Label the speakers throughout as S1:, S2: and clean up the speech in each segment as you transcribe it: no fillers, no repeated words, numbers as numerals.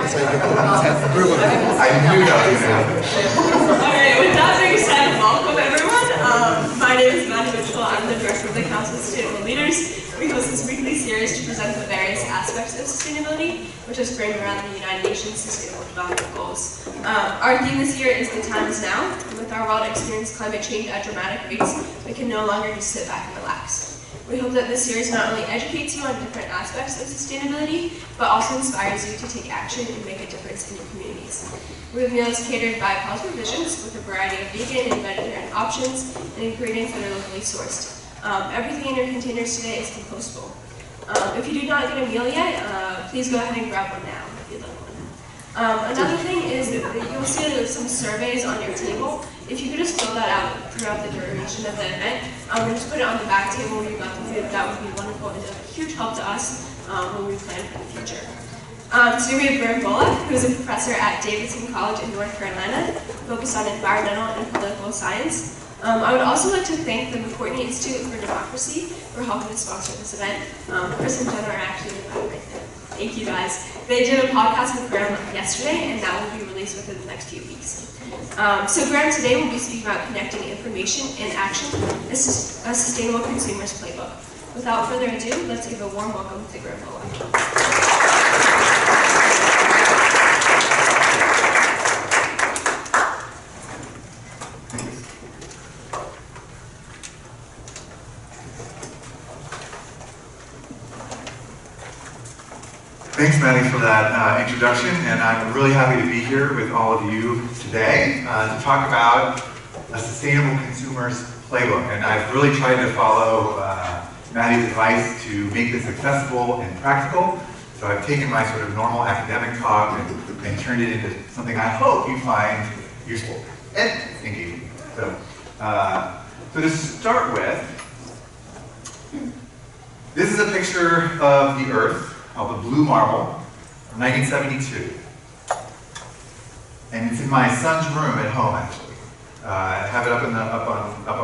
S1: so I get the 1/10 approval. I knew that was going to happen.
S2: Okay, with that being said, welcome everyone. My name is Maddie Mitchell. I'm the director of the Council of Sustainable Leaders. We host this weekly series to present the various aspects of sustainability, which is framed around the United Nations Sustainable Development Goals. Our theme this year is "The Time is Now." With our world experiencing climate change at dramatic rates, we can no longer just sit back and relax. We hope that this series not only educates you on different aspects of sustainability, but also inspires you to take action and make a difference in your communities. We have meals catered by Paul's Provisions with a variety of vegan and vegetarian options and ingredients that are locally sourced. Everything in your containers today is compostable. If you did not get a meal yet, please go ahead and grab one now if you'd like one. Another thing is that you'll see some surveys on your table. If you could just fill that out throughout the duration of the event, and just put it on the back table where you got the food, that would be wonderful. It's a huge help to us when we plan for the future. Today we have Bullock, who is a professor at Davidson College in North Carolina, focused on environmental and political science. I would also like to thank the McCourtney Institute for Democracy for helping to sponsor this event. Chris and Jenna are actually in the back right there. Thank you guys. They did a podcast with Graham yesterday, and that will be released within the next few weeks. So Graham today will be speaking about connecting information and action. This is a sustainable consumer's playbook. Without further ado, let's give a warm welcome to Graham Bullock.
S1: Thanks, Maddie, for that introduction, and I'm really happy to be here with all of you today to talk about a sustainable consumer's playbook. And I've really tried to follow Maddie's advice to make this accessible and practical. So I've taken my sort of normal academic talk and turned it into something I hope you find useful and engaging. So to start with, this is a picture of the Earth, called the Blue Marble, from 1972. And it's in my son's room at home, actually. I have it up on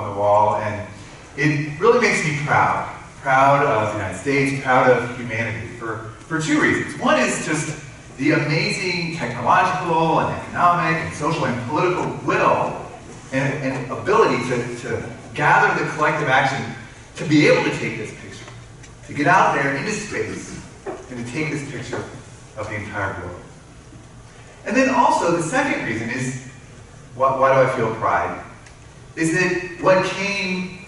S1: the wall, and it really makes me proud. Proud of the United States, proud of humanity, for two reasons. One is just the amazing technological and economic and social and political will and ability to gather the collective action to be able to take this picture, to get out there into space, and to take this picture of the entire globe. And then also, the second reason is, why do I feel pride? Is that what came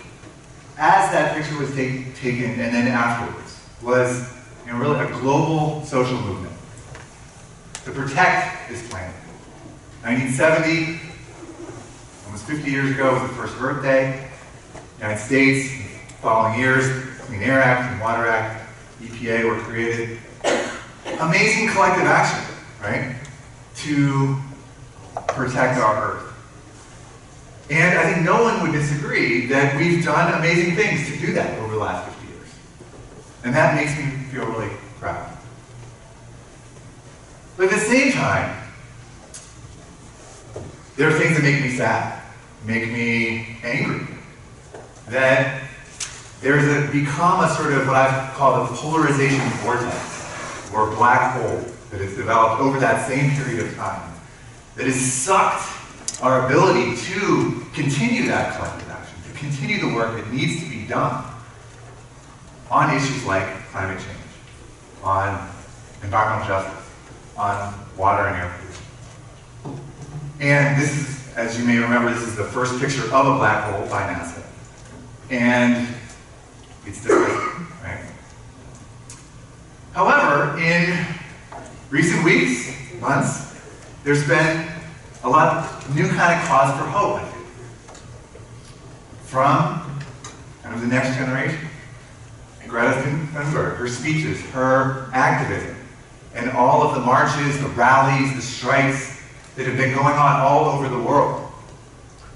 S1: as that picture was taken and then afterwards was really a global social movement to protect this planet. 1970, almost 50 years ago, was the first Earth Day. United States, following years, Clean Air Act and Water Act, EPA were created. Amazing collective action, right? To protect our Earth. And I think no one would disagree that we've done amazing things to do that over the last 50 years. And that makes me feel really proud. But at the same time, there are things that make me sad, make me angry. That there's become a sort of what I've called a polarization vortex, or black hole, that has developed over that same period of time, that has sucked our ability to continue that collective action, to continue the work that needs to be done on issues like climate change, on environmental justice, on water and air pollution. And this is, as you may remember, this is the first picture of a black hole by NASA. And it's disgusting, right? However, in recent weeks, months, there's been a lot of new kind of cause for hope, I think. From kind of the next generation. Greta Thunberg, her speeches, her activism, and all of the marches, the rallies, the strikes that have been going on all over the world.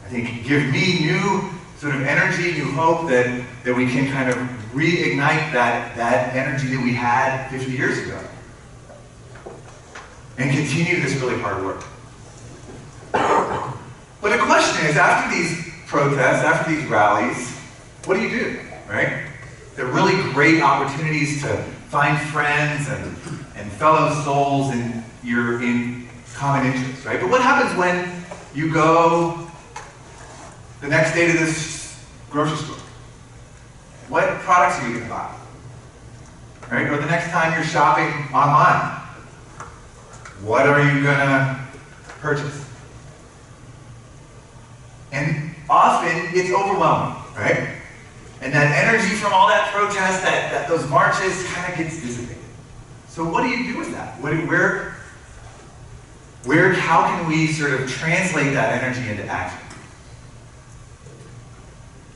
S1: I think give me new sort of energy, new hope that we can kind of reignite that energy that we had 50 years ago. And continue this really hard work. But the question is, after these protests, after these rallies, what do you do, right? They're really great opportunities to find friends and fellow souls, and you're in common interests, right? But what happens when you go the next day to this grocery store? What products are you going to buy? Right? Or the next time you're shopping online, what are you going to purchase? And often it's overwhelming, right? And that energy from all that protest, those marches kind of gets dissipated. So what do you do with that? How can we sort of translate that energy into action?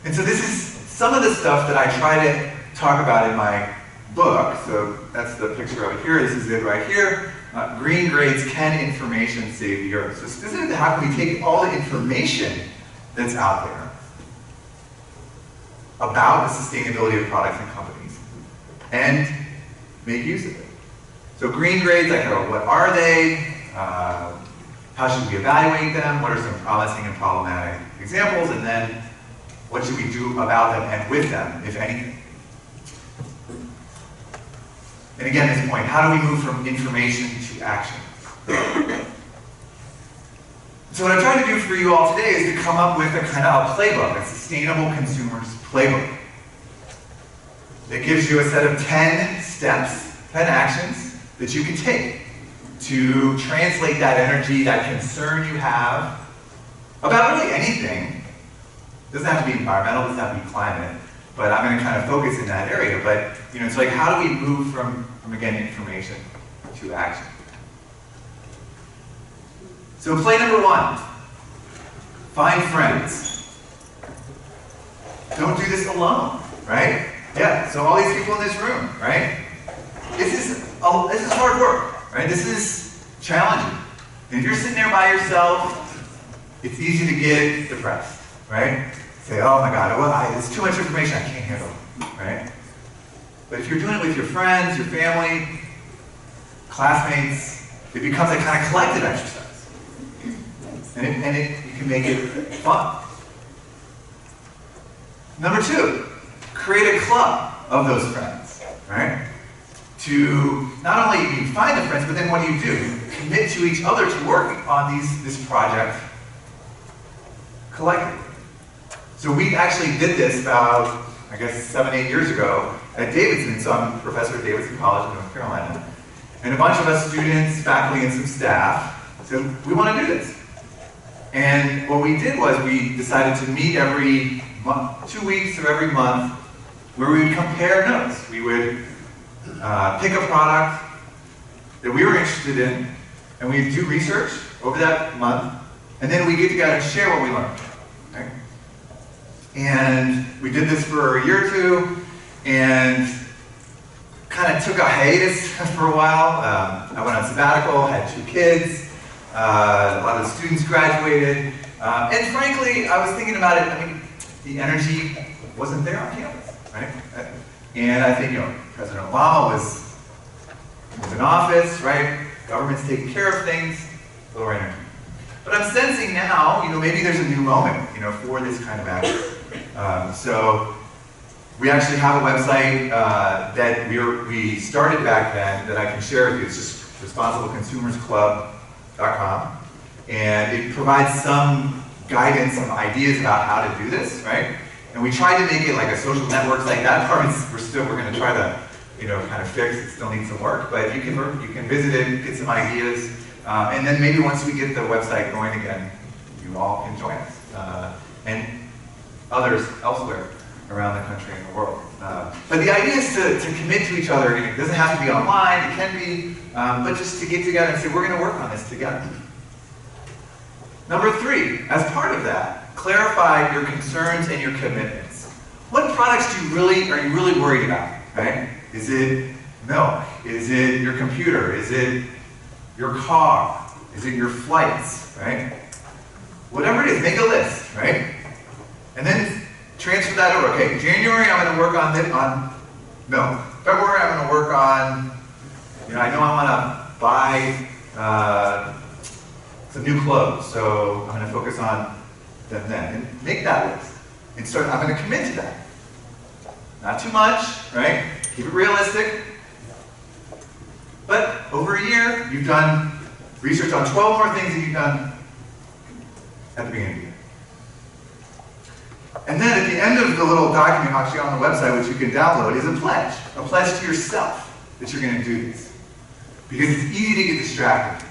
S1: And so this is some of the stuff that I try to talk about in my book. So that's the picture over here. This is it right here. Green grades, can information save the earth? So specifically, how can we take all the information that's out there about the sustainability of products and companies and make use of it? So green grades, like what are they? How should we evaluate them? What are some promising and problematic examples? And then what should we do about them and with them, if anything? And again, this point, how do we move from information to action? So what I'm trying to do for you all today is to come up with a kind of a playbook, a sustainable consumer's playbook, that gives you a set of 10 steps, 10 actions that you can take to translate that energy, that concern you have about really anything. It doesn't have to be environmental, it doesn't have to be climate, but I'm going to kind of focus in that area. But it's like, how do we move from again, information to action? So play number 1, find friends. Don't do this alone, right? Yeah, so all these people in this room, right? This is hard work, right? This is challenging. And if you're sitting there by yourself, it's easy to get depressed, right? Say, oh my God, it's too much information, I can't handle it, right? But if you're doing it with your friends, your family, classmates, it becomes a kind of collective exercise. And you can make it fun. Number 2, create a club of those friends, right? To not only you find the friends, but then what do? Commit to each other to working on this project collectively. So we actually did this about, I guess, 7, 8 years ago at Davidson. So I'm a professor at Davidson College in North Carolina. And a bunch of us students, faculty, and some staff said, we want to do this. And what we did was we decided to meet every month, 2 weeks or every month, where we would compare notes. We would pick a product that we were interested in, and we'd do research over that month, and then we get together and share what we learned. Right? And we did this for a year or 2, and kind of took a hiatus for a while. I went on sabbatical, had 2 kids, a lot of the students graduated, and frankly, I was thinking about it. I mean, the energy wasn't there on campus, right? And I think, President Obama was in office, right? Government's taking care of things, lower energy. But I'm sensing now, maybe there's a new moment, for this kind of action. So we actually have a website that we started back then that I can share with you. It's just responsibleconsumersclub.com, and it provides some guidance, some ideas about how to do this, right? And we tried to make it like a social network, like that part we're going to try to, kind of fix. It still needs some work, but you can visit it, get some ideas, and then maybe once we get the website going again, you all can join us, and others elsewhere around the country and the world. But the idea is to commit to each other. It doesn't have to be online, it can be, but just to get together and say, we're going to work on this together. Number 3, as part of that, clarify your concerns and your commitments. What products are you really worried about, right? Is it milk? Is it your computer? Is it your car? Is it your flights, right? Whatever it is, make a list, right? And then transfer that over. Okay, January I'm going to work on milk. February I'm going to work on, I know I want to buy some new clothes, so I'm going to focus on them then. And make that list. And I'm going to commit to that. Not too much, right? Keep it realistic. But over a year, you've done research on 12 more things that you've done at the beginning of the year. And then at the end of the little document actually on the website, which you can download, is a pledge to yourself that you're going to do this. Because it's easy to get distracted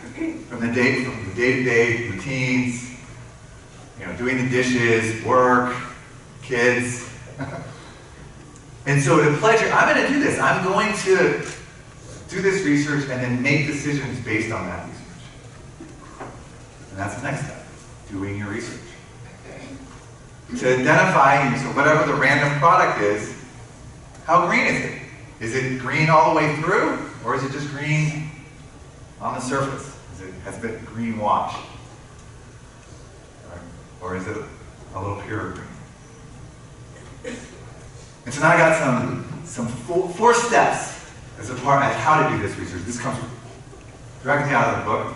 S1: from the day-to-day routines, doing the dishes, work, kids. And so to pledge, I'm going to do this. I'm going to do this research and then make decisions based on that research. And that's the next step, doing your research. To identify, so whatever the random product is, how green is it? Is it green all the way through, or is it just green on the surface? Has it been green washed? Or is it a little purer green? And so now I got some four steps as how to do this research. This comes directly out of the book.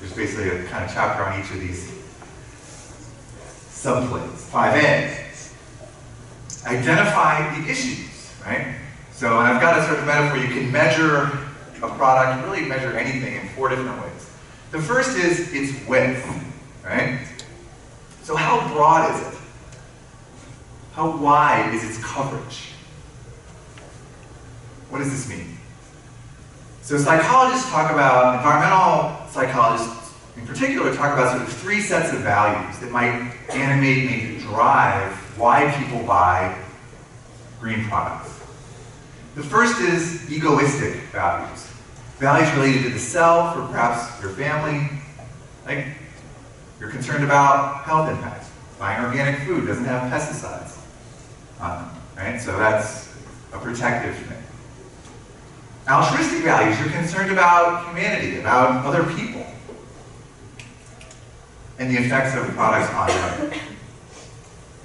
S1: There's basically a kind of chapter on each of these subplates. 5A. Identify the issues, right? So, and I've got a sort of metaphor. You can measure a product, really measure anything in 4 different ways. The first is its width, right? So how broad is it? How wide is its coverage? What does this mean? So psychologists talk about, environmental psychologists in particular talk about sort of 3 sets of values that might animate, maybe drive why people buy green products. The first is egoistic values. Values related to the self or perhaps your family. Like, you're concerned about health impacts. Buying organic food doesn't have pesticides on them, right? So that's a protective thing. Altruistic values, you're concerned about humanity, about other people, and the effects of products on them.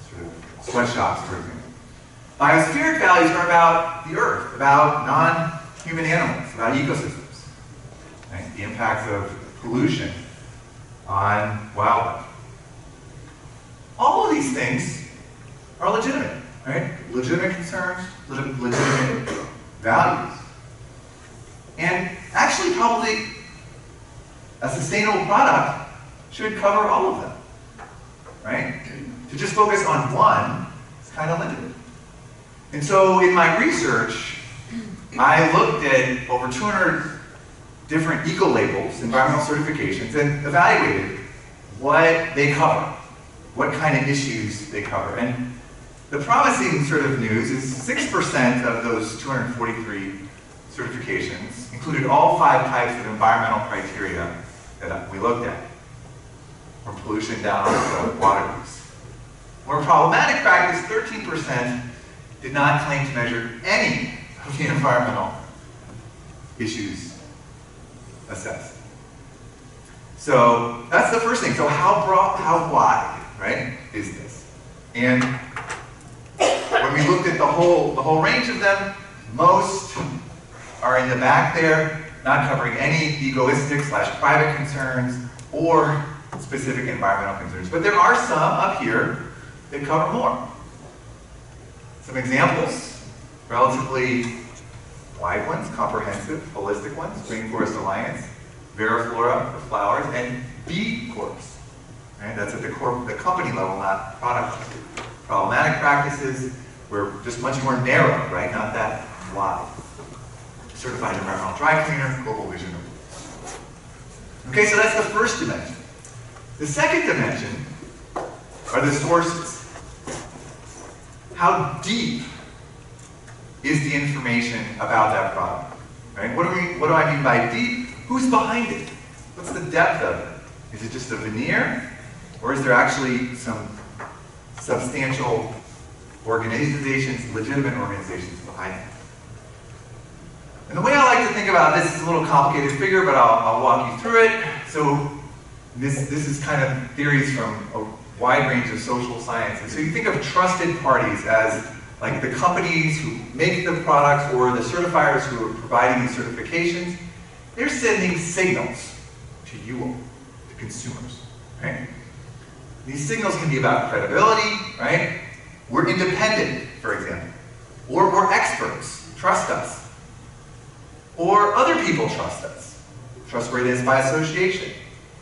S1: Sort of sweatshops, for example. Biospheric values are about the earth, about non-human animals, about ecosystems, right? The impacts of pollution on wildlife. All of these things are legitimate, right? Legitimate concerns, legitimate values. And actually, probably a sustainable product should cover all of them, right? To just focus on one is kind of limited. And so in my research, I looked at over 200 different eco-labels, environmental certifications, and evaluated what they cover, what kind of issues they cover. And the promising sort of news is 6% of those 243 certifications included all 5 types of environmental criteria that we looked at, from pollution down to water use. More problematic practice, 13% did not claim to measure any of the environmental issues assessed. So that's the first thing. So how broad, how wide, right, is this? And when we looked at the whole range of them, most are in the back there, not covering any egoistic / private concerns or specific environmental concerns. But there are some up here that cover more. Some examples, relatively wide ones, comprehensive, holistic ones, Rainforest Alliance, Veriflora for flowers, and B Corps. Right? That's at the company level, not product level. Problematic practices were just much more narrow, right? Not that wide. Certified environmental dry cleaner, global vision. Okay, so that's the first dimension. The second dimension are the sources. How deep is the information about that product? Right? What do I mean by deep? Who's behind it? What's the depth of it? Is it just a veneer? Or is there actually some substantial organizations, legitimate organizations behind it? And the way I like to think about this is a little complicated figure, but I'll walk you through it. So this is kind of theories from a wide range of social sciences. So you think of trusted parties as like the companies who make the products or the certifiers who are providing these certifications. They're sending signals to you all, to consumers, right? These signals can be about credibility, right? We're independent, for example. Or we're experts, trust us. Or other people trust us. trustworthiness by association.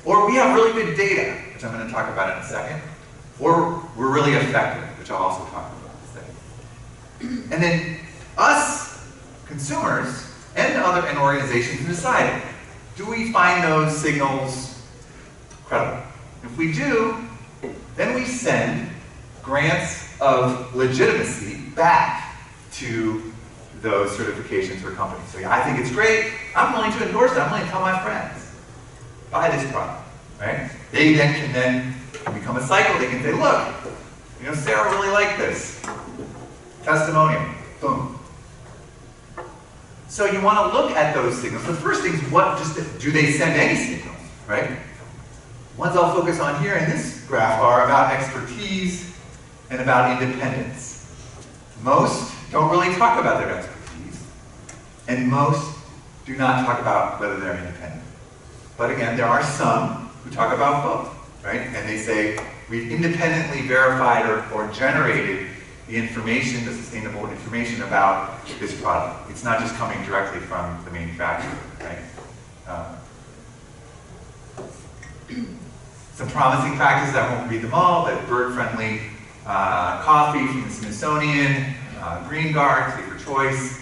S1: Or we have really good data, which I'm going to talk about in a second. Or we're really effective, which I'll also talk about in a second. And then us, consumers, and organizations decide, do we find those signals credible? If we do, then we send grants of legitimacy back to those certifications or companies. So yeah, I think it's great, I'm willing to endorse it, I'm willing to tell my friends, buy this product, right? They then can become a cycle, they can say, look, you know, Sarah really liked this. Testimonial, boom. So you want to look at those signals. The first thing is, do they send any signals, right? Ones I'll focus on here in this graph are about expertise and about independence. Most don't really talk about their expertise, and most do not talk about whether they're independent. But again, there are some who talk about both, right? And they say, we've independently verified or generated the information, the sustainable information about this product. It's not just coming directly from the manufacturer, right? Some promising practices, I won't read them all, but bird-friendly coffee from the Smithsonian, Green Guard, Safer Choice,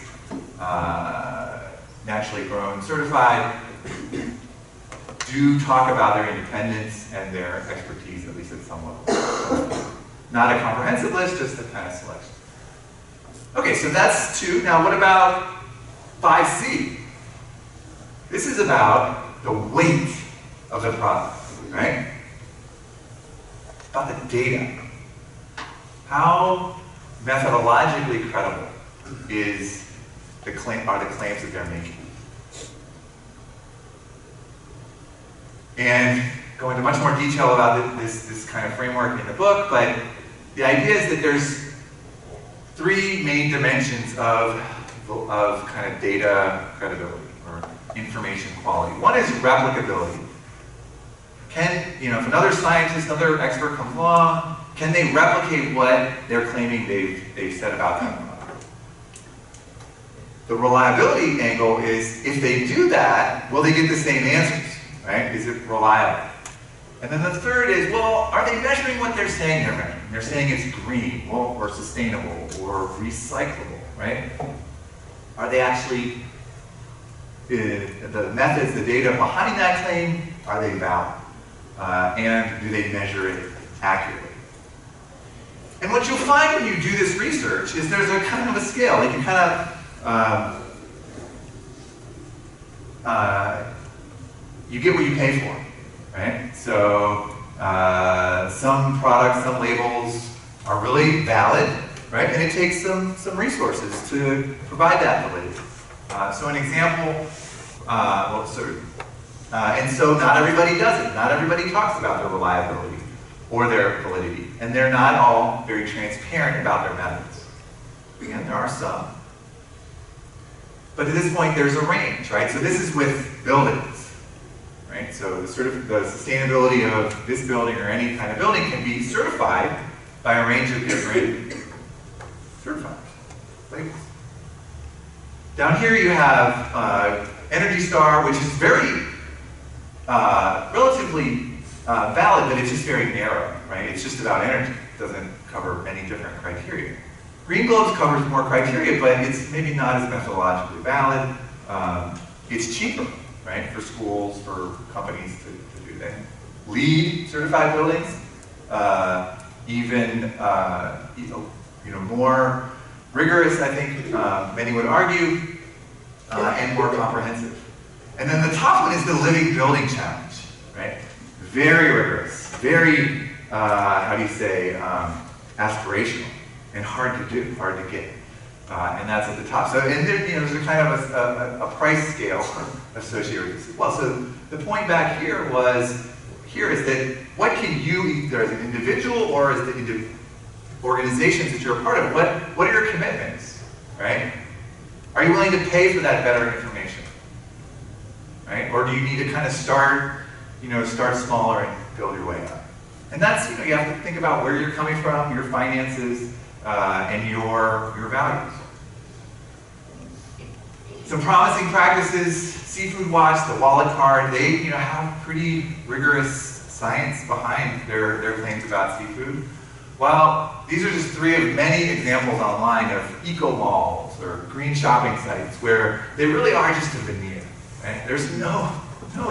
S1: naturally grown, certified, do talk about their independence and their expertise, at least at some level. Not a comprehensive list, just a kind of selection. Okay, so that's 2. Now what about 5C? This is about the weight of the product, right? About the data. How methodologically credible are the claims that they're making? And go into much more detail about this kind of framework in the book, but the idea is that there's 3 main dimensions of kind of data credibility or information quality. One is replicability. If another scientist, another expert comes along, can they replicate what they're claiming they've said about that product? The reliability angle is, if they do that, will they get the same answers, right? Is it reliable? And then the third is, well, are they measuring what they're saying they're measuring? They're saying it's green, or sustainable, or recyclable, right? Are they actually, the methods, the data behind that claim, are they valid? And do they measure it accurately? And what you'll find when you do this research is there's a kind of a scale. You can kind of, you get what you pay for, right? So some products, some labels are really valid, right? And it takes some resources to provide that validity. So an example, and so not everybody does it. Not everybody talks about their reliability or their validity. And they're not all very transparent about their methods. Again, there are some. But at this point, there's a range, right? So this is with buildings, right? So the sustainability of this building or any kind of building can be certified by a range of different certifiers, labels. Down here you have Energy Star, which is very relatively valid, but it's just very narrow, right? It's just about energy. It doesn't cover any different criteria. Green Globes covers more criteria, but it's maybe not as methodologically valid. It's cheaper, right, for schools, for companies to do that. LEED certified buildings, even more rigorous, I think many would argue, and more comprehensive. And then the top one is the Living Building Challenge, right? Very rigorous, very, aspirational, and hard to do, hard to get. And that's at the top. So, and there, there's a kind of a price scale associated with this as well. So the point back here is that what can you, either as an individual or as the organizations that you're a part of, what are your commitments, right? Are you willing to pay for that better information, right? Or do you need to kind of start smaller and build your way up? And that's, you have to think about where you're coming from, your finances, and your values. Some promising practices, Seafood Watch, the wallet card, they have pretty rigorous science behind their claims about seafood. Well, these are just 3 of many examples online of eco-malls or green shopping sites where they really are just a veneer. Right? There's no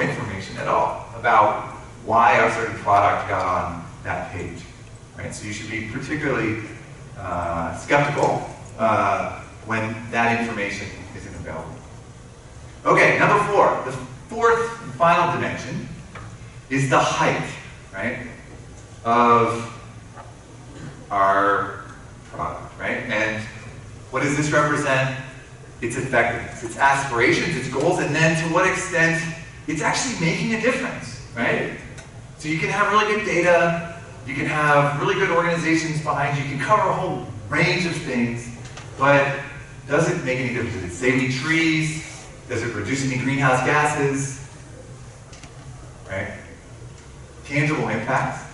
S1: information at all about why a certain product got on that page. Right? So you should be particularly skeptical when that information isn't available. Okay, number 4. The 4th and final dimension is the height, right, of our product, right? And what does this represent? Its effectiveness, its aspirations, its goals, and then to what extent it's actually making a difference, right? So you can have really good data, you can have really good organizations behind you, you can cover a whole range of things, but does it make any difference? Does it save any trees? Does it reduce any greenhouse gases? Right? Tangible impacts.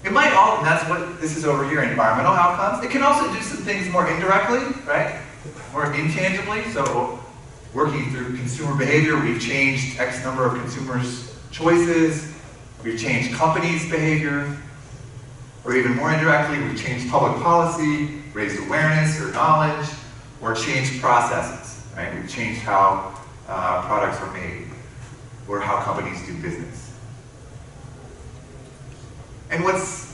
S1: It might all, and that's what this is over here, environmental outcomes. It can also do some things more indirectly, right? More intangibly. So working through consumer behavior, we've changed X number of consumers' choices, we've changed companies' behavior, or even more indirectly, we've changed public policy, raised awareness or knowledge, or changed processes, right? We've changed how products are made, or how companies do business. And what's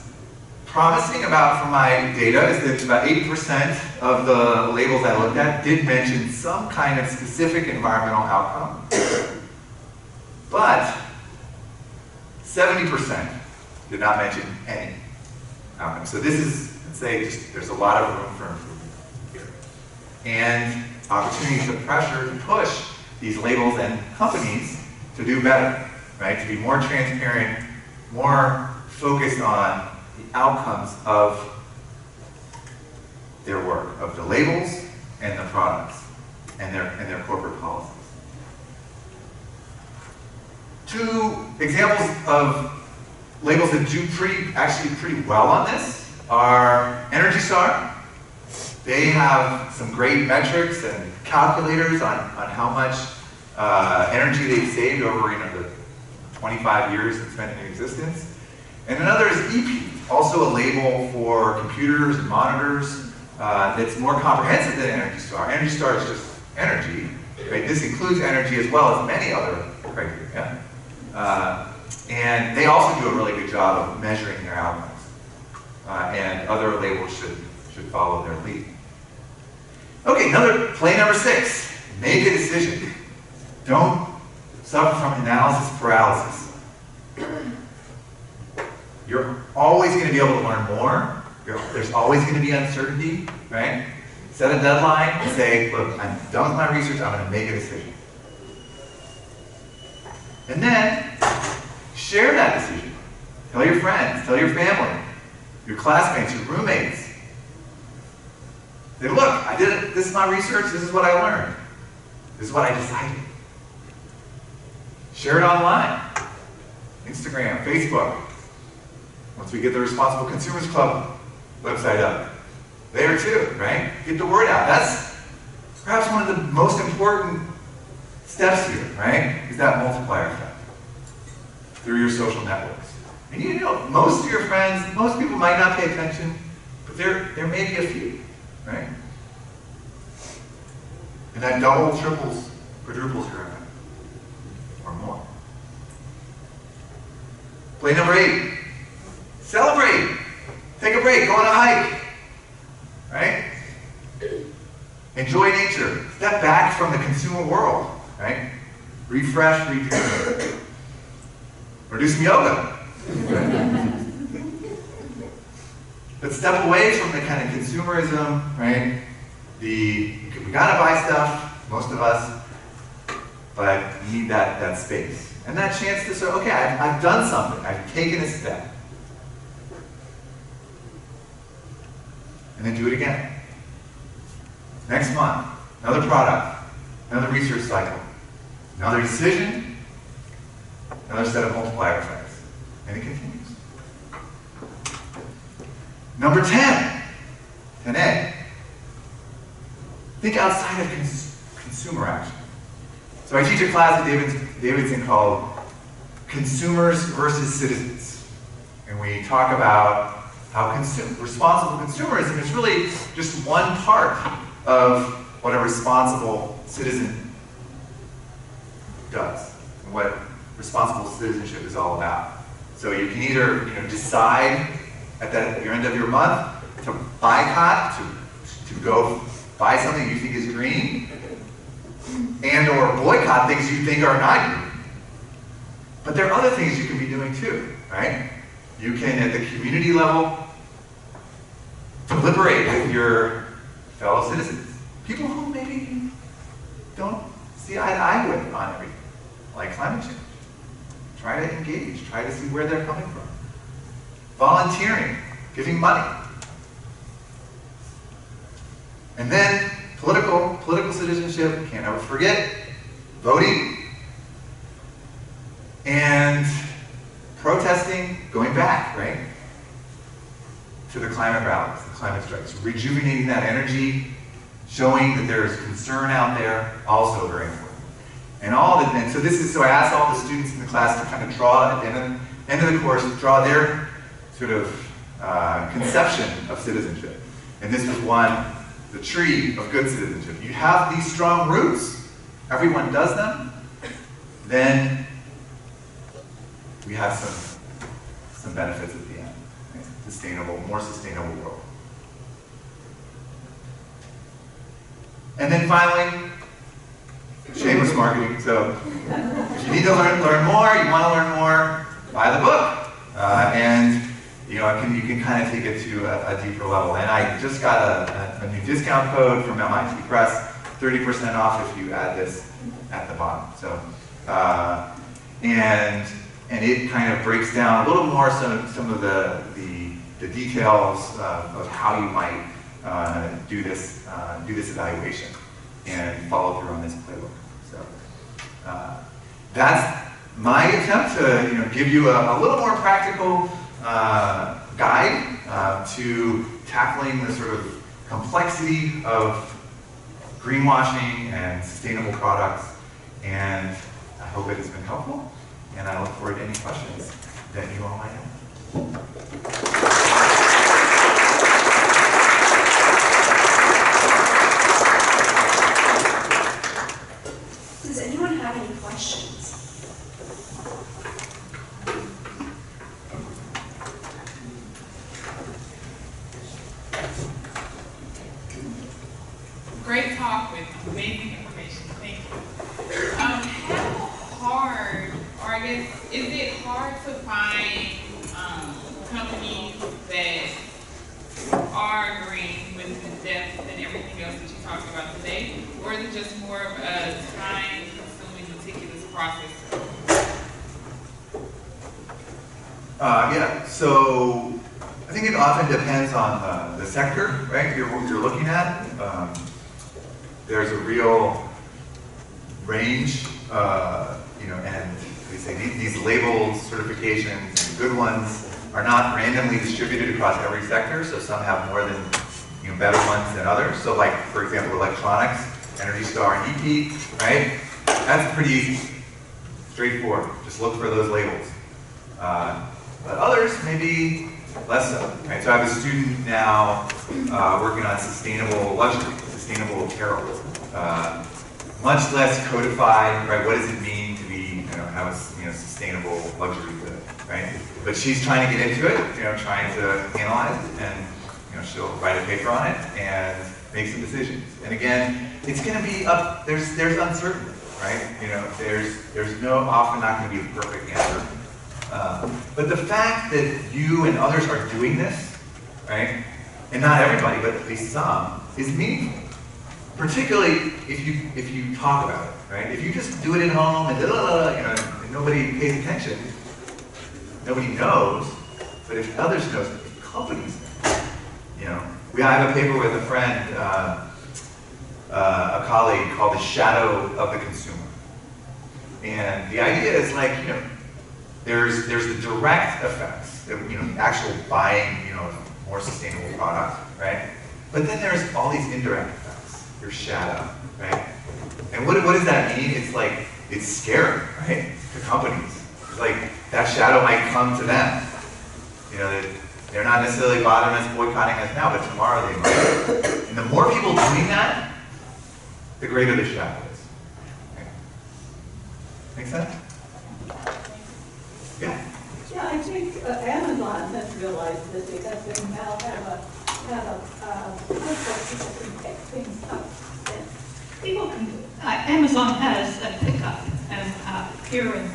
S1: promising from my data is that about 80% of the labels I looked at did mention some kind of specific environmental outcome. But 70% did not mention any outcome. So this is, let's say, there's a lot of room for improvement here. And opportunity to pressure, to push these labels and companies to do better, right? To be more transparent, more focused on the outcomes of their work, of the labels and the products and their corporate policies. 2 examples of labels that do actually pretty well on this are Energy Star. They have some great metrics and calculators on how much energy they've saved over the 25 years it's been in existence. And another is EP, also a label for computers and monitors that's more comprehensive than Energy Star. Energy Star is just energy, right? This includes energy as well as many other criteria. And they also do a really good job of measuring their outcomes. And other labels should follow their lead. Okay, play number 6, make a decision. Don't suffer from analysis paralysis. You're always going to be able to learn more. There's always going to be uncertainty, right? Set a deadline and say, look, I'm done with my research, I'm going to make a decision. And then, share that decision. Tell your friends, tell your family, your classmates, your roommates. Say, look, I did it, this is my research, this is what I learned. This is what I decided. Share it online. Instagram, Facebook. Once we get the Responsible Consumers Club website up, there too, right? Get the word out. That's perhaps one of the most important steps here, right? Is that multiplier effect through your social networks. And most of your friends, most people might not pay attention, but there may be a few, right? And that doubles, triples, quadruples your effect, or more. Play number 8. Celebrate. Take a break. Go on a hike. Right? Enjoy nature. Step back from the consumer world. Right? Refresh, rejuvenate. Or do some yoga. But step away from the kind of consumerism, right? We gotta buy stuff, most of us, but you need that space. And that chance to say, okay, I've done something. I've taken a step. And then do it again. Next month, another product, another research cycle, another decision, another set of multiplier effects. And it continues. Number 10, 10A. Think outside of consumer action. So I teach a class at Davidson called Consumers versus Citizens. And we talk about how responsible consumerism is really just one part of what a responsible citizen does, and what responsible citizenship is all about. So you can either decide at your end of your month to boycott, to go buy something you think is green, and or boycott things you think are not green. But there are other things you can be doing too, right? You can, at the community level, deliberate with your fellow citizens. People who maybe you don't see eye to eye with on everything, like climate change. Try to engage, try to see where they're coming from. Volunteering, giving money. And then political citizenship, can't ever forget, voting, and protesting, going back, right, to the climate rallies, the climate strikes, rejuvenating that energy, showing that there's concern out there, also very important. And so I asked all the students in the class to kind of draw at the end of the course, draw their sort of conception of citizenship. And this was one, the tree of good citizenship. You have these strong roots, everyone does them, then we have some benefits at the end. Right? More sustainable world. And then finally, shameless marketing. So if you need to learn more, you want to learn more, buy the book. And you can kind of take it to a deeper level. And I just got a new discount code from MIT Press, 30% off if you add this at the bottom. So and it kind of breaks down a little more some of the details of how you might do this evaluation and follow through on this playbook. So that's my attempt to give you a little more practical guide to tackling the sort of complexity of greenwashing and sustainable products. And I hope it has been helpful. And I look forward to any questions that you all might have.
S2: Does anyone have any questions?
S3: Great talk with amazing information. Thank you. How hard, or I guess, is it hard to find companies that are agreeing with the depth and everything else that you talked about today? Or is it just more of a time-consuming, meticulous process?
S1: Yeah, so I think it often depends on the sector, right, you're looking at. There's a real range, and we say these labeled certifications, and good ones, are not randomly distributed across every sector. So some have more than better ones than others. So, like for example, electronics, Energy Star, and EP, right? That's pretty easy, straightforward. Just look for those labels. But others maybe less so. Right? So I have a student now working on sustainable luxury, sustainable apparel. Much less codified, right? What does it mean to be, have a sustainable luxury good, right? But she's trying to get into it, trying to analyze it, and she'll write a paper on it and make some decisions. And again, it's going to be up. There's uncertainty, right? There's often not going to be a perfect answer. But the fact that you and others are doing this, right? And not everybody, but at least some, is meaningful. Particularly if you talk about it, right? If you just do it at home and and nobody pays attention, nobody knows. But if others know, if companies know, I have a paper with a friend, a colleague, called "The Shadow of the Consumer," and the idea is like there's the direct effects, actual buying, more sustainable product, right? But then there's all these indirect effects. Your shadow, right? And what does that mean? It's like, it's scary, right, to companies. It's like, that shadow might come to them. You know, they're not necessarily bothering us, boycotting us now, but tomorrow they might. And the more people doing that, the greater the shadow is. Okay. Make sense? Yeah.
S4: Yeah, I think Amazon has realized this because they now have a place where people can pick things up. And people can, Amazon has a pickup, and here in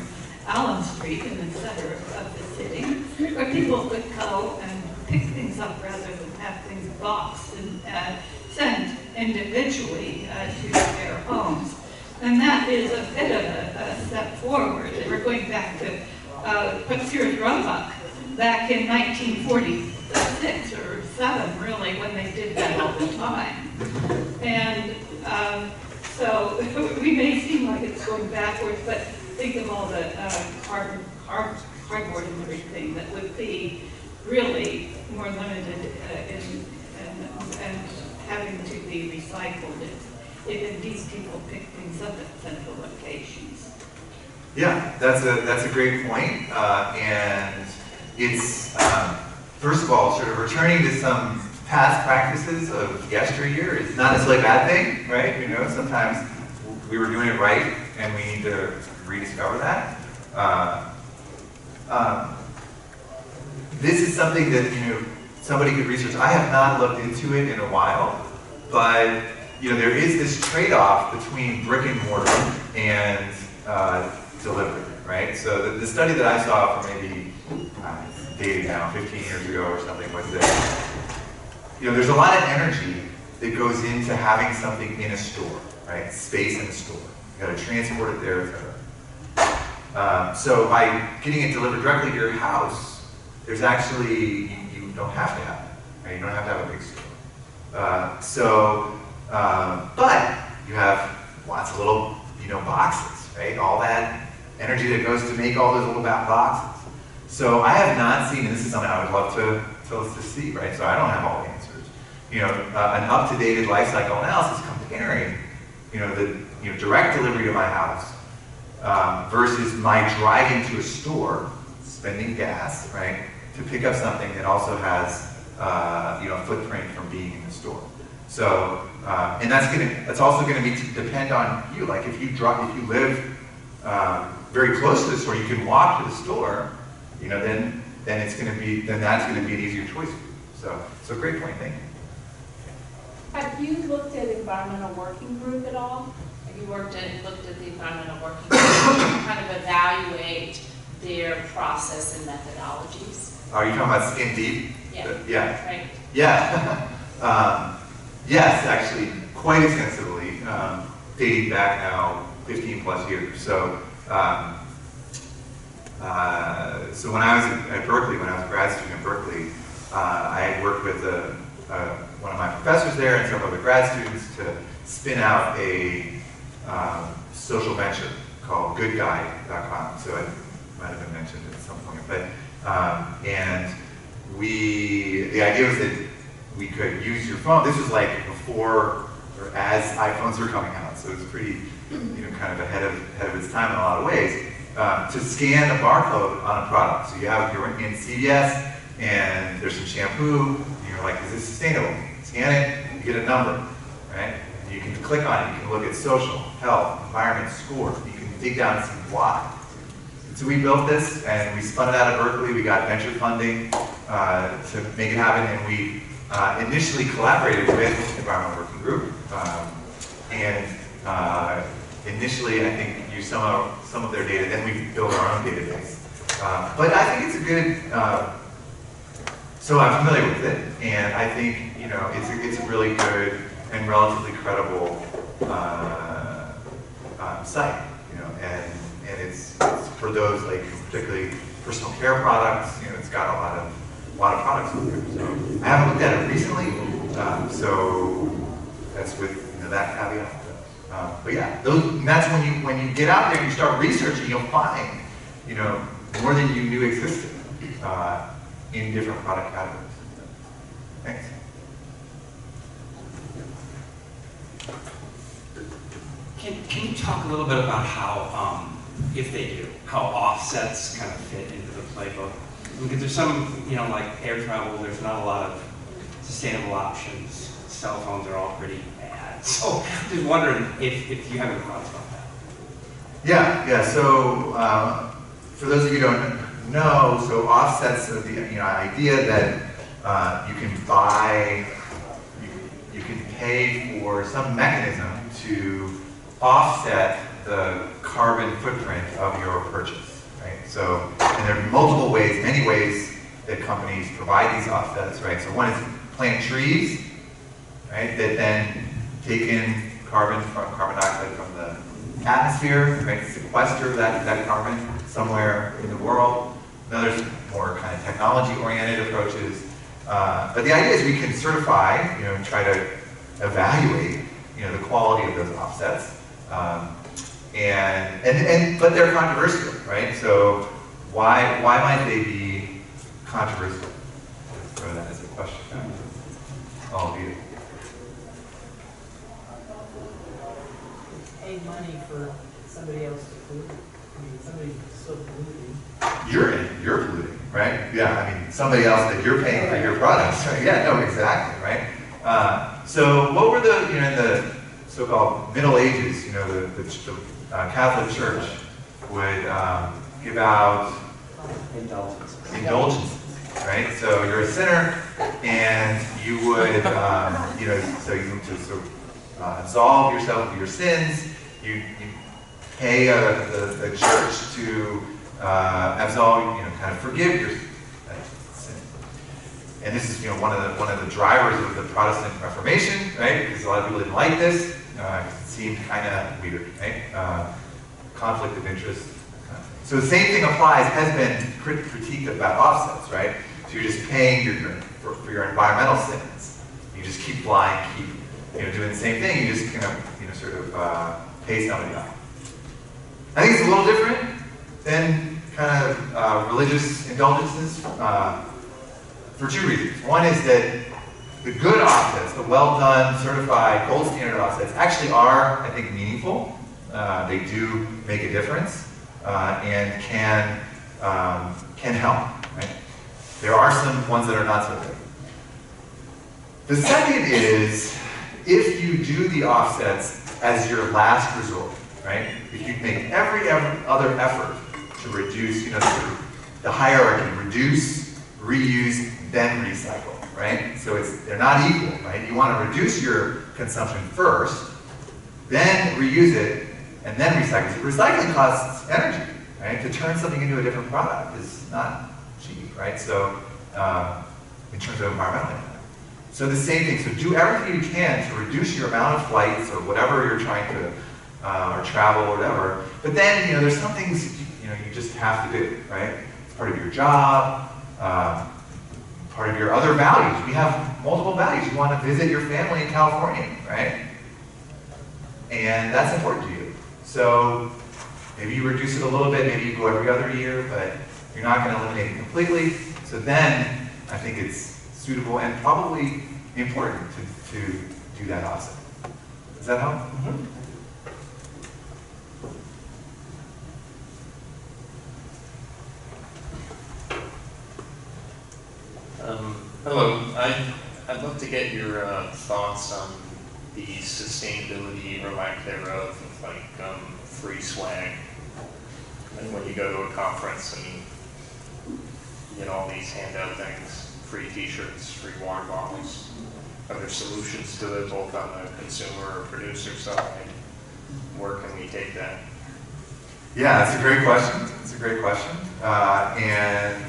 S4: Allen Street in the center of the city, where people could go and pick things up rather than have things boxed and sent individually to their homes. And that is a bit of a step forward. We're going back to Sears Roebuck back in 1946 or 7, really, when they did that all the time. And so we may seem like it's going backwards, but think of all the cardboard and everything that would be really more limited and having to be recycled if these people pick things up at central locations.
S1: Yeah, that's a great point. And it's, first of all, sort of returning to some past practices of yesteryear is not necessarily a bad thing, right? You know, sometimes we were doing it right and we need to rediscover that. This is something that, you know, somebody could research. I have not looked into it in a while, but, you know, there is this trade-off between brick and mortar and delivery, right? So the study that I saw from maybe, dating now, 15 years ago or something, was that, you know, there's a lot of energy that goes into having something in a store, right? Space in a store. You got to transport it there, etc. So by getting it delivered directly to your house, there's actually, you don't have to have it, right? You don't have to have a big store. But you have lots of little, you know, boxes, right? All that energy that goes to make all those little boxes. So I have not seen, and this is something I would love to see, right? So I don't have all the answers. You know, an up-to-date life cycle analysis comparing, you know, the direct delivery to my house versus my driving to a store, spending gas, right, to pick up something that also has, you know, a footprint from being in the store. So, and that's also going to depend on you. Like if you live very close to the store, you can walk to the store. You know, then that's going to be an easier choice for you. So great point. Thank you.
S4: Have you looked at environmental working group at all?
S5: Have you looked at the environmental working group to kind of evaluate their process and methodologies?
S1: Are you talking about Skin Deep?
S5: Yeah.
S1: Yeah.
S5: Right.
S1: Yeah. Yes, actually, quite extensively, dating back now 15 plus years. So, so when I was at Berkeley, when I was a grad student at Berkeley, I had worked with one of my professors there and several other grad students to spin out a social venture called goodguy.com. So it might have been mentioned at some point, but and the idea was that we could use your phone. This was like before or as iPhones were coming out, so it was pretty, you know, kind of ahead of its time in a lot of ways. To scan a barcode on a product. So you're in CVS and there's some shampoo, and you're like, is this sustainable? Scan it, you get a number, right? And you can click on it, you can look at social, health, environment, score. You can dig down and see why. So we built this and we spun it out of Berkeley. We got venture funding to make it happen, and we initially collaborated with Environmental Working Group. Initially, I think, used some of their data, then we built our own database. But I think it's a good, so I'm familiar with it, and I think, you know, it's a really good and relatively credible site, you know, and it's for those, like, particularly personal care products. You know, it's got a lot of products in there. So I haven't looked at it recently, so that's with, you know, that caveat. But yeah, that's when you get out there and you start researching, you'll find, you know, more than you knew existed in different product categories. Thanks.
S6: Can you talk a little bit about how, if they do, how offsets kind of fit into the playbook? Because there's some, like air travel, there's not a lot of sustainable options. Cell phones are all pretty bad. So I'm just wondering if you have any thoughts about that.
S1: Yeah. So for those of you who don't know, so offsets are the idea that you can buy, you can pay for some mechanism to offset the carbon footprint of your purchase, right? So, and there are multiple ways, many ways that companies provide these offsets, right? So one is plant trees, right, that then take in carbon dioxide from the atmosphere, right, sequester that carbon somewhere in the world. Another more kind of technology-oriented approaches. But the idea is we can certify, and try to evaluate, the quality of those offsets. But they're controversial, right? So why might they be controversial? Let's throw that as a question. All of you.
S7: Pay money for somebody else to pollute. I mean, somebody's still polluting.
S1: You're polluting, right? Yeah, I mean, somebody else that you're paying for your products, right? Yeah, no, exactly, right? So what were in the so-called Middle Ages, the Catholic Church would give out indulgences, right? So you're a sinner, and you would, so you to absolve yourself of your sins. You pay the church to absolve, kind of forgive your sin. And this is, one of the drivers of the Protestant Reformation, right? Because a lot of people didn't like this. It seemed kind of weird, right? Conflict of interest. So the same thing applies, has been critiqued about offsets, right? So you're just paying for your environmental sins. You just keep flying, keep doing the same thing. You just kind of sort of pay somebody off. I think it's a little different than kind of religious indulgences for two reasons. One is that the good offsets, the well-done, certified, gold standard offsets, actually are, I think, meaningful. They do make a difference and can help. Right? There are some ones that are not so good. The second is if you do the offsets as your last resort, right? If you make every other effort to reduce, the hierarchy, reduce, reuse, then recycle, right? So they're not equal, right? You want to reduce your consumption first, then reuse it, and then recycle. So recycling costs energy, right? To turn something into a different product is not cheap, right? So in terms of environmental impact. So the same thing, so do everything you can to reduce your amount of flights or whatever you're trying to, or travel or whatever. But then, there's some things, you just have to do, right? It's part of your job, part of your other values. We have multiple values. You want to visit your family in California, right? And that's important to you. So maybe you reduce it a little bit, maybe you go every other year, but you're not going to eliminate it completely. So then I think it's suitable and probably important to do that offset. Does that help? Mm-hmm.
S8: Hello. I'd love to get your thoughts on the sustainability or lack thereof of like free swag. And when you go to a conference and you get all these handout things, free t-shirts, free water bottles, are there solutions to it both on the consumer or producer side? Where can we take that?
S1: Yeah, that's a great question. It's a great question. And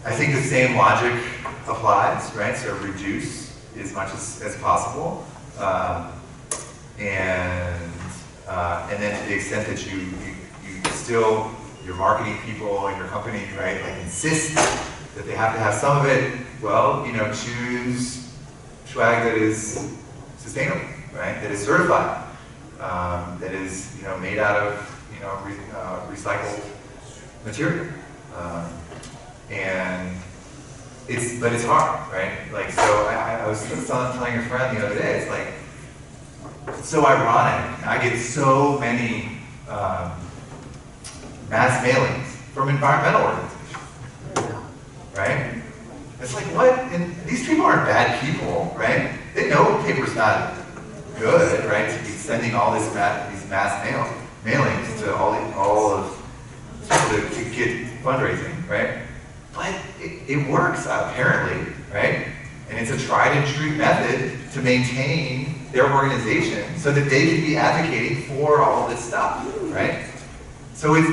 S1: I think the same logic applies, right? So reduce as much as possible. And then to the extent that you still, your marketing people and your company, right, like insist that they have to have some of it, well, choose swag that is sustainable, right? That is certified, that is, made out of, recycled material. But it's hard, right? Like, so I was telling a friend the other day, it's like, it's so ironic. I get so many mass mailings from environmental organizations, right? It's like, what? And these people aren't bad people, right? They know paper's not good, right? To be sending all these mass mailings to all of people to get fundraising, right? But it works, apparently, right? And it's a tried and true method to maintain their organization so that they can be advocating for all of this stuff, right? So it's,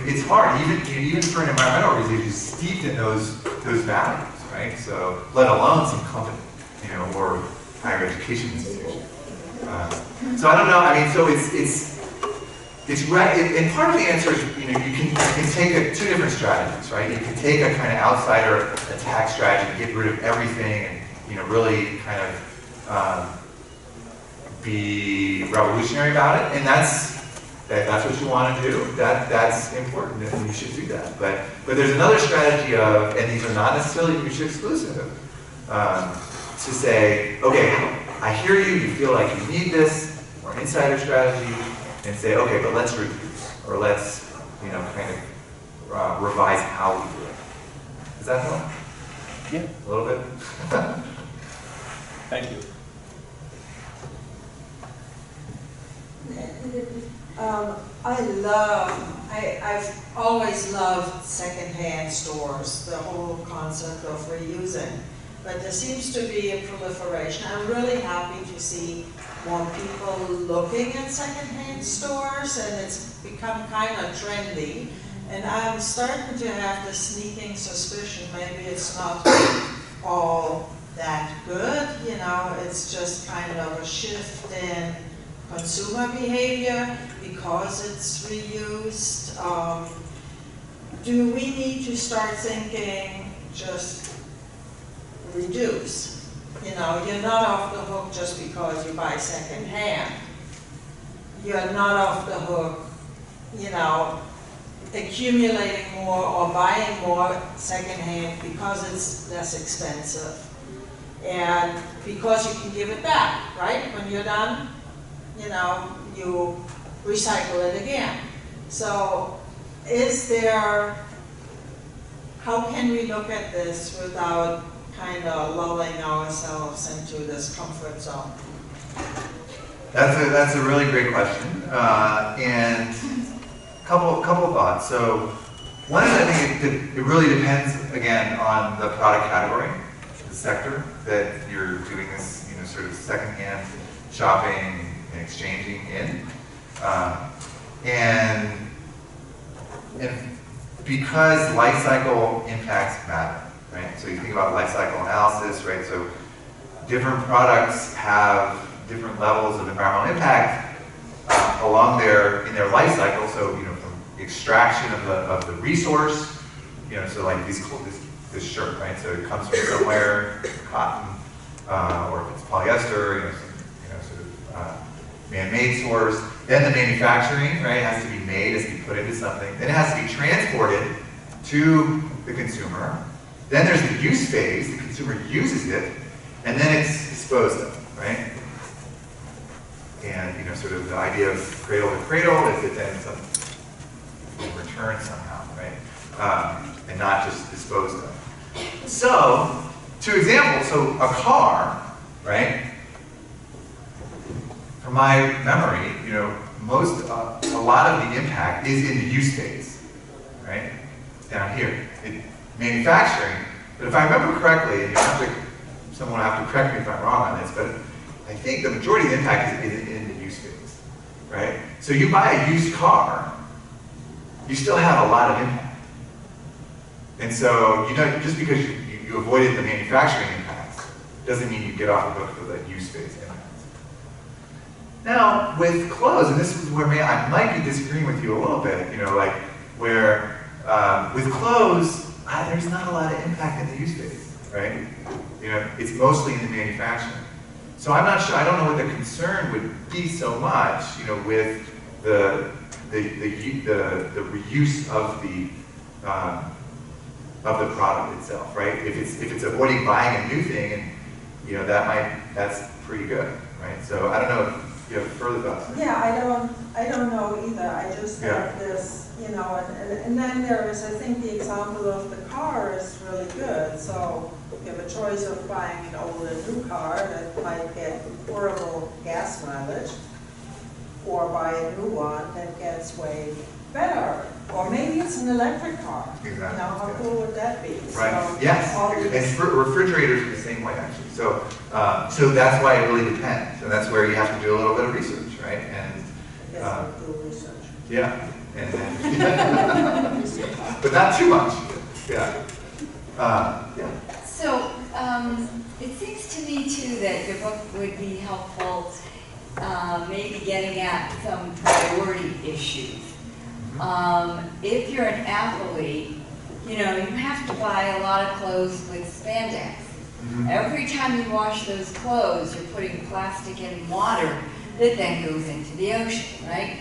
S1: it's hard, even for an environmental organization steeped in those values, right? So let alone some company, or higher education institution. So I don't know. I mean, so it's right. And part of the answer is, you can take two different strategies, right? You can take a kind of outsider attack strategy and get rid of everything, and really kind of be revolutionary about it, and that's what you want to do. That's important, and you should do that. But there's another strategy of, and these are not necessarily mutually exclusive, to say, okay, I hear you. You feel like you need this, or an insider strategy, and say, okay, but let's reduce, or let's kind of revise how we do it. Does that help?
S6: Yeah.
S1: A little bit.
S6: Thank you.
S9: I've always loved secondhand stores, the whole concept of reusing. But there seems to be a proliferation. I'm really happy to see more people looking at secondhand stores, and it's become kind of trendy. And I'm starting to have this sneaking suspicion maybe it's not all that good, it's just kind of a shift in consumer behavior because it's reused. Do we need to start thinking just reduce? You're not off the hook just because you buy secondhand. You're not off the hook, accumulating more or buying more secondhand because it's less expensive. And because you can give it back, right? When you're done, you recycle it again. So how can we look at this without kind of lulling ourselves into this comfort zone?
S1: That's a really great question, and couple thoughts. So one is, I think it really depends again on the product category, the sector that you're doing this, sort of secondhand shopping and exchanging in, and because life cycle impacts matter, right? So you think about life cycle analysis, right? So different products have different levels of environmental impact in their life cycle. So from the extraction of the resource, so like this shirt, right? So it comes from somewhere, cotton, or if it's polyester, sort of man-made source. Then the manufacturing, right, has to be made, has to be put into something. Then it has to be transported to the consumer. Then there's the use phase, the consumer uses it, and then it's disposed of, right? And sort of the idea of cradle to cradle is that then it's returned somehow, right? And not just disposed of. So, two examples. So a car, right? From my memory, a lot of the impact is in the use phase, right? Down here, manufacturing. But if I remember correctly, and someone will have to correct me if I'm wrong on this, but I think the majority of the impact is in the use phase, right? So you buy a used car, you still have a lot of impact. And so, just because you avoided the manufacturing impacts doesn't mean you get off the hook for the use phase impacts. Now, with clothes, and this is where I might be disagreeing with you a little bit, where with clothes, there's not a lot of impact in the use phase, right? It's mostly in the manufacturing. So I'm not sure, I don't know what the concern would be so much, with the reuse of the product itself, right? If it's avoiding buying a new thing, and that's pretty good, right? So I don't know you have further thoughts?
S9: Yeah, I don't know either. I just have this, you know, and then there is, I think the example of the car is really good. So you have a choice of buying an old and new car that might get horrible gas mileage, or buy a new one that gets way better. Or maybe it's an electric car.
S1: Exactly.
S9: You know, how cool would that be?
S1: Right.
S9: So,
S1: Yes.
S9: all these-
S1: And refrigerators are the same way, actually. So, so that's why it really depends, and that's where you have to do a little bit of research, right? And
S9: I guess I'll do research.
S1: yeah, and then, but not too much. Yeah. Yeah.
S10: So, it seems to me too that your book would be helpful, maybe getting at some priority issues. If you're an athlete, you know, you have to buy a lot of clothes with spandex. Every time you wash those clothes, you're putting plastic in water that then goes into the ocean, right?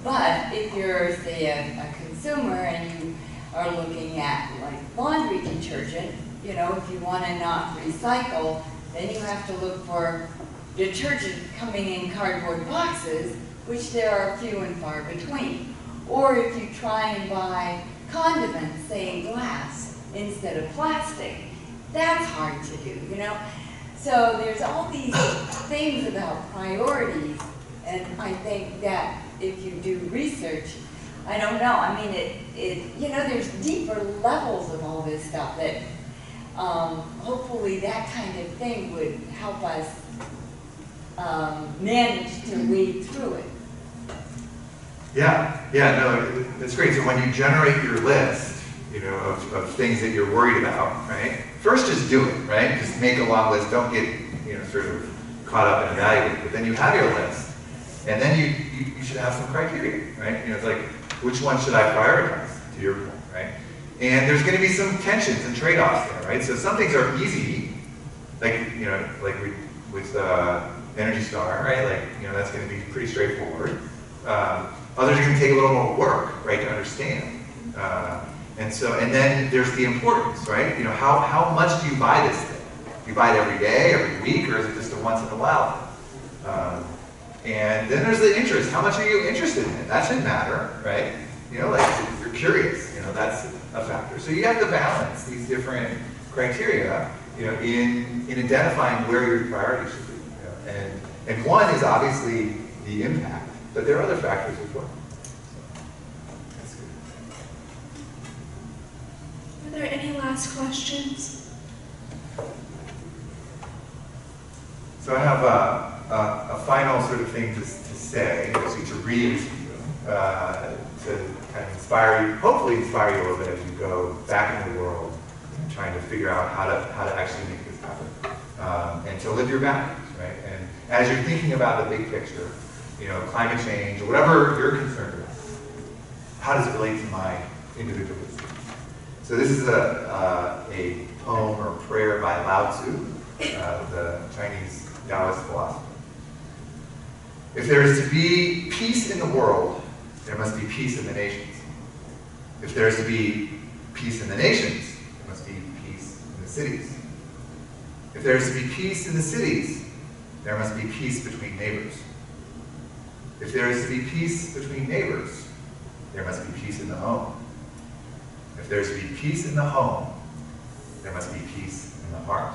S10: But if you're, say, a consumer and you are looking at like laundry detergent, you know, if you want to not recycle, then you have to look for detergent coming in cardboard boxes, which there are few and far between. Or if you try and buy condiments, say in glass, instead of plastic, that's hard to do, you know? So there's all these things about priorities, and I think that if you do research, I don't know, I mean, you know, there's deeper levels of all this stuff that hopefully that kind of thing would help us manage to wade through it.
S1: Yeah, no, that's great. So when you generate your list, you know, of things that you're worried about, right? First, just do it, right? Just make a long list. Don't get, you know, sort of caught up and evaluate. But then you have your list, and then you should have some criteria, right? You know, it's like, which one should I prioritize? To your point, right? And there's going to be some tensions and trade-offs there, right? So some things are easy, like, you know, like with Energy Star, right? Like, you know, that's going to be pretty straightforward. Others are going to take a little more work, right, to understand. And then there's the importance, right? You know, how much do you buy this thing? Do you buy it every day, every week, or is it just a once in a while thing? And then there's the interest. How much are you interested in it? That should matter, right? You know, like if you're curious, you know, that's a factor. So you have to balance these different criteria, you know, in identifying where your priorities should be. You know? And one is obviously the impact, but there are other factors as well. That's good.
S2: Are there any last questions?
S1: So I have a final sort of thing to say, actually to read to you, to kind of inspire you, hopefully inspire you a little bit as you go back in the world, trying to figure out how to actually make this happen, and to live your values, right? And as you're thinking about the big picture, you know, climate change, or whatever you're concerned with, how does it relate to my individualism? So this is a poem or prayer by Lao Tzu, the Chinese Taoist philosopher. If there is to be peace in the world, there must be peace in the nations. If there is to be peace in the nations, there must be peace in the cities. If there is to be peace in the cities, there must be peace between neighbors. If there is to be peace between neighbors, there must be peace in the home. If there is to be peace in the home, there must be peace in the heart.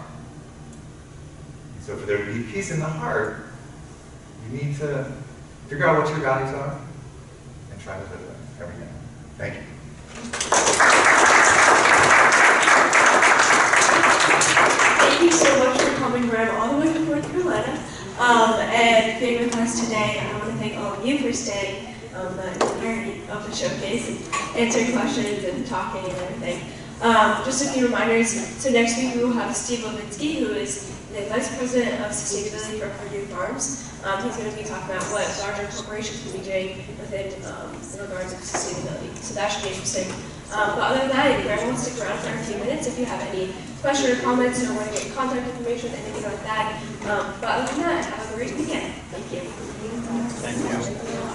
S1: And so for there to be peace in the heart, you need to figure out what your values are and try to live them every day. Thank you.
S2: Thank you so much for coming around all the way from North Carolina and being with us today. And I want to thank all of you for staying the entirety of the showcase and answering questions and talking and everything. Just a few reminders. So next week we will have Steve Lavinsky, who is the Vice President of Sustainability for Purdue Farms. He's going to be talking about what larger corporations can be doing within in regards to sustainability. So that should be interesting. But other than that, if everyone will stick around for a few minutes if you have any questions or comments or want to get contact information, anything like that. But other than that, have a great weekend. Thank you.
S1: Thank you.